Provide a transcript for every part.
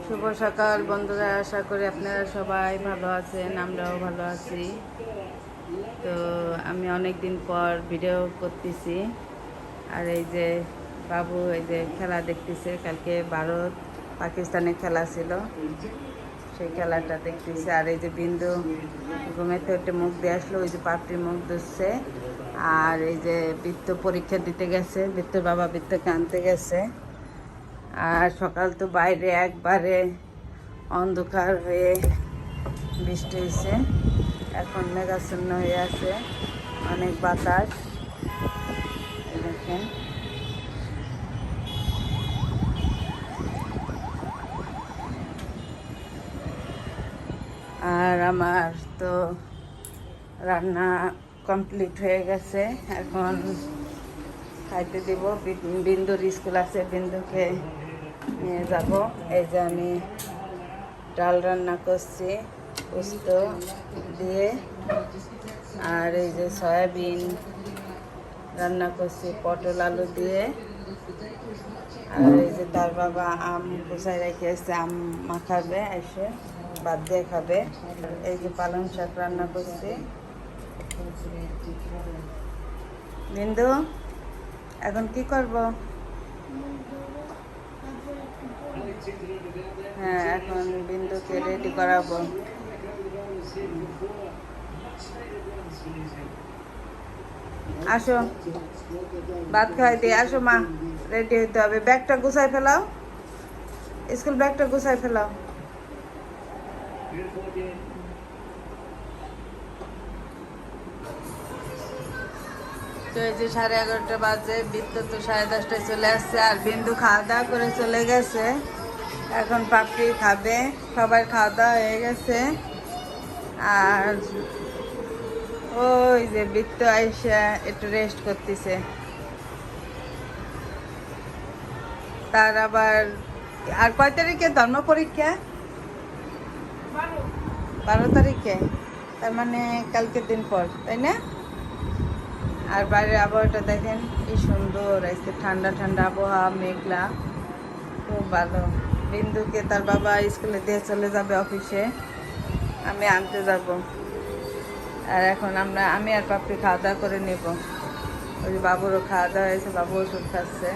শুভ সকাল বন্ধুরা, আশা করি আপনারা সবাই ভালো আছেন, আমরাও ভালো আছি। তো আমি অনেক দিন পর ভিডিও করতেছি। আর এই যে বাবু এই যে খেলা দেখতেছে, কালকে ভারত পাকিস্তানের খেলা ছিল, সেই খেলাটা দেখতেছে। আর এই যে বিন্দু ঘুমেতে উঠে মুখ দিয়ে আসলো, ওই যে পাপড়ি মুখ ধুচ্ছে। আর এই যে বৃত্ত পরীক্ষা দিতে গেছে, বৃত্তর বাবা বৃত্তকে আনতে গেছে। আর সকাল তো বাইরে একবারে অন্ধকার হয়ে বৃষ্টি হয়েছে, এখন মেঘাচ্ছন্ন হয়ে আছে, অনেক বাতাস। দেখেন আর আমার তো রান্না কমপ্লিট হয়ে গেছে, এখন খাইতে দিব। বিন্দুর স্কুল আছে, বিন্দুকে নিয়ে যাব। এই যে আমি ডাল রান্না করছি পোস্ত দিয়ে, আর এই যে সয়াবিন রান্না করছি পটল আলু দিয়ে। আর এই যে তার বাবা আম কোচায় রেখে এসে আম মাখাবে, এসে ভাত দিয়ে খাবে। এই যে পালং শাক রান্না করছি। বিন্দু এখন কি করব? হ্যাঁ, এখন বিন্দুকে রেডি করাবো। আসো ভাত খাই দিয়ে আসো, মা রেডি হইতে হবে। ব্যাগটা গুছাই ফেলাও, স্কুল ব্যাগটা গুছাই ফেলাও। তো এই যে 11:30 বাজে, বৃত্ত তো 10:30টায় চলে আসছে। আর বিন্দু খাওয়া দাওয়া করে চলে গেছে, এখন পাপড়ি খাবে। সবার খাওয়া দাওয়া হয়ে গেছে। আর ওই যে বৃত্ত আইসা একটু রেস্ট করতেছে। তার আবার আর কয় তারিখে ধর্ম পরীক্ষা? 12 তারিখে, তার মানে কালকের দিন পর, তাই না? আর বাইরের আবহাওয়াটা দেখেন কি সুন্দর, আজকে ঠান্ডা ঠান্ডা আবহাওয়া, মেঘলা, খুব ভালো। বিন্দুকে তার বাবা স্কুলে দিয়ে চলে যাবে অফিসে, আমি আনতে যাব। আর এখন আমি আর পাপড়ি খাওয়া দাওয়া করে নেব। ওই যে বাবুরও খাওয়া দাওয়া হয়েছে, বাবু ওষুধ খাচ্ছে।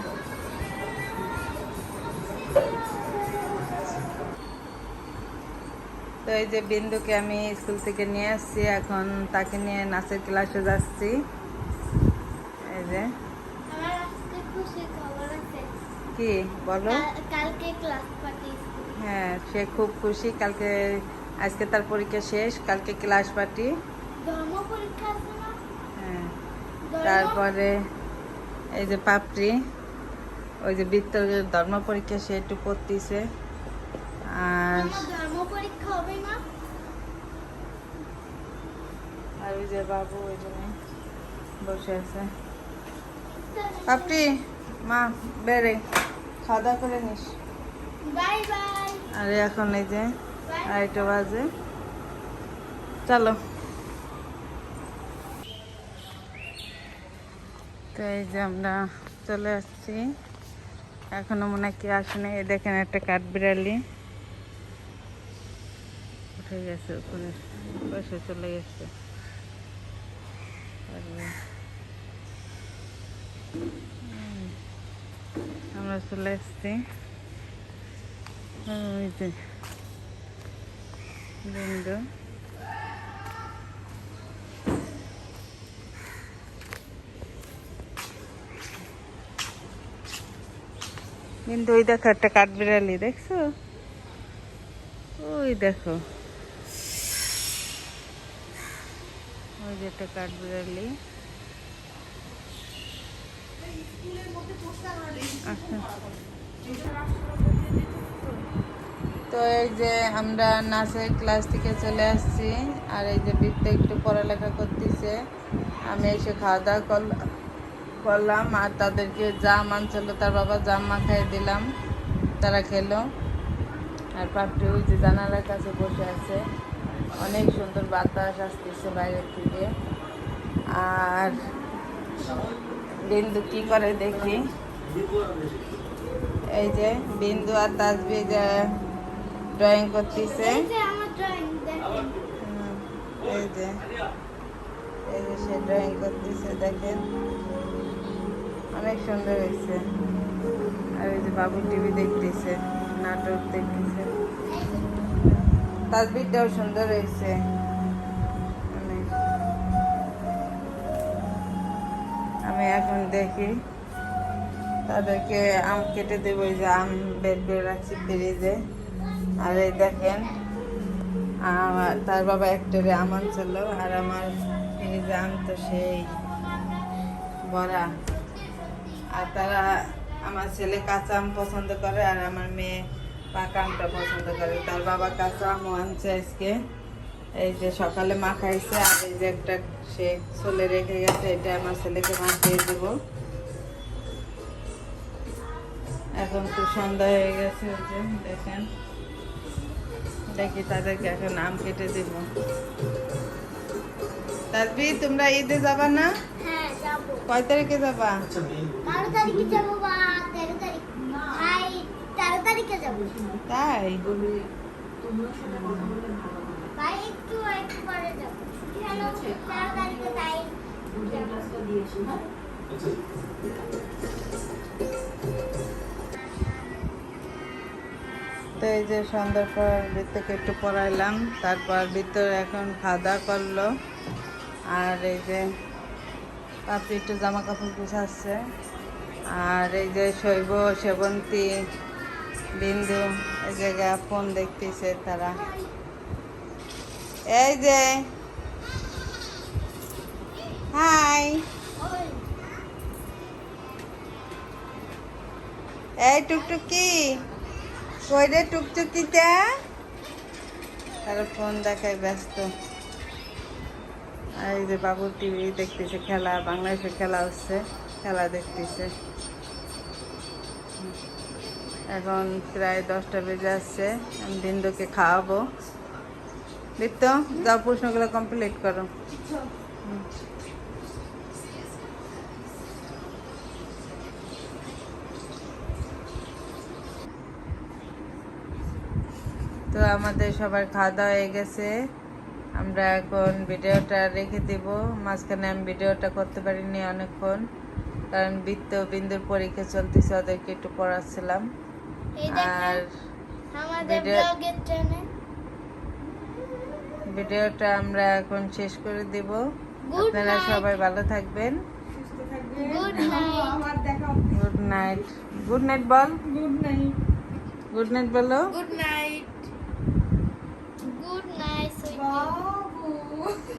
তো এই যে বিন্দুকে আমি স্কুল থেকে নিয়ে আসছি, এখন তাকে নিয়ে নাচের ক্লাসে যাচ্ছি। এই যে কি বলো? কালকে ক্লাস পার্টি। হ্যাঁ, সে খুব খুশি। কালকে আজকে তার পরীক্ষা শেষ, কালকে ক্লাস পার্টি। ধর্ম পরীক্ষা আছে না? হ্যাঁ, তারপরে এই যে পাপড়ি, ওই যে বৃত্তর ধর্ম পরীক্ষা, সে একটু পড়তেছে। আর ধর্ম পরীক্ষা হবে না? আর ওই যে বাবু ওই জন্য বসে আছে। পাপড়ি মা বেড়ে খাওয়া দাওয়া করে নিস। Bye bye. আর এখন এই যে 2:30 বাজে, চলো। তো এই যে আমরা চলে আসছি, এখনো মনে হয় কি আসেনি। এই দেখেন একটা কাঠবিড়ালি উঠে গেছে উপরে, বসে চলে গেছে। আমরা চলে আসছি। ওই যে বিন্দু, বিন্দু ওই দেখো একটা কাঠবিড়ালি, দেখছো? ওই দেখো, ওই যে একটা কাঠবিড়ালি। আচ্ছা, তো এই যে আমরা নাচের ক্লাস থেকে চলে আসছি। আর এই যে বৃত্ত একটু পড়ালেখা করতেছে, আমি এসে খাওয়া দাওয়া করলাম। আর তাদেরকে জাম আনছিল, তার বাবা জাম মাখাই দিলাম, তারা খেলো। আর পাপড়ি ওই যে জানালার কাছে বসে আছে, অনেক সুন্দর বাতাস আসতেছে বাইরের থেকে। আর বিন্দু কি করে দেখি, এই যে বিন্দু আর তাসবি যে ড্রয়িং করতেছে। এই যে আমার ড্রয়িং দেখেন। এই যে সে ড্রয়িং করতেছে, দেখেন অনেক সুন্দর হয়েছে। আর এই যে বাবু টিভি দেখতেছে, নাটক দেখতেছে। তাসবিরটাও সুন্দর হয়েছে অনেক। আমি এখন দেখি তাদেরকে আম কেটে দেবো। এই যে আম বের করে রাখছি ফ্রিজে। আর এই দেখেন তার বাবা একটারে আম আনছিল, আর আমার ফ্রিজে আম তো সেই ভরা। আর তারা, আমার ছেলে কাঁচা আম পছন্দ করে আর আমার মেয়ে পাকা আমটা পছন্দ করে। তার বাবা কাঁচা আমও আনছে আজকে। এই যে সকালে মাখাইছে, আর এই যে একটা সে ছোলে রেখে গেছে, এটা আমার ছেলেকে মাখিয়ে দেবো। এখন তো সন্ধ্যা হয়ে গেছে, ওই যে দেখেন। দেখি তাদেরকে এখন আম কেটে দিব। তারপি তোমরা ঈদে যাবা না? হ্যাঁ যাবো। কয় তারিখে যাবা? 12 তারিখে যাবো বা 13 তারিখ। ভাই 13 তারিখে যাবো। তাই ভাই একটু পরে যাবো। কেন 13 তারিখে তাই তো এই যে সন্ধ্যার পর বৃত্তকে একটু পড়াইলাম, তারপর বৃত্ত এখন খাওয়া দাওয়া করলো। আর এই যে পাপড়ি একটু জামা কাপড় গুছাচ্ছে। আর এই যে শৈব, সেবন্তী, বিন্দু এই জায়গায় ফোন দেখতেছে তারা। এই যে হাই, ওই এই টুকটুকি কই রে টুকটুকিটা? তারা ফোন দেখায় ব্যস্ত। আর এই যে বাবু টিভি দেখতেছে, খেলা, বাংলাদেশের খেলা হচ্ছে, খেলা দেখতেছে। এখন প্রায় 10টা বেজে আসছে, আমি বিন্দুকে খাওয়াবো। বৃত্ত যাও, প্রশ্নগুলো কমপ্লিট করো। হুম। তো আমাদের সবার খাওয়া দাওয়া হয়ে গেছে। আমরা এখন ভিডিওটা রেখে দিব। মাঝখানে আমি ভিডিওটা করতে পারিনি অনেকক্ষণ, কারণ বিন্দুর পরীক্ষা চলতেছে, ওদেরকে একটু পড়াচ্ছিলাম। এই আর দেখেন আমাদের ভিডিও- ব্লগের চ্যানেল। ভিডিওটা আমরা এখন শেষ করে দিব। Good আপনারা night. সবাই ভালো থাকবেন। Good night. Good night. Good night বল। গুড নাইট বলো। Good night. Good night Sweety.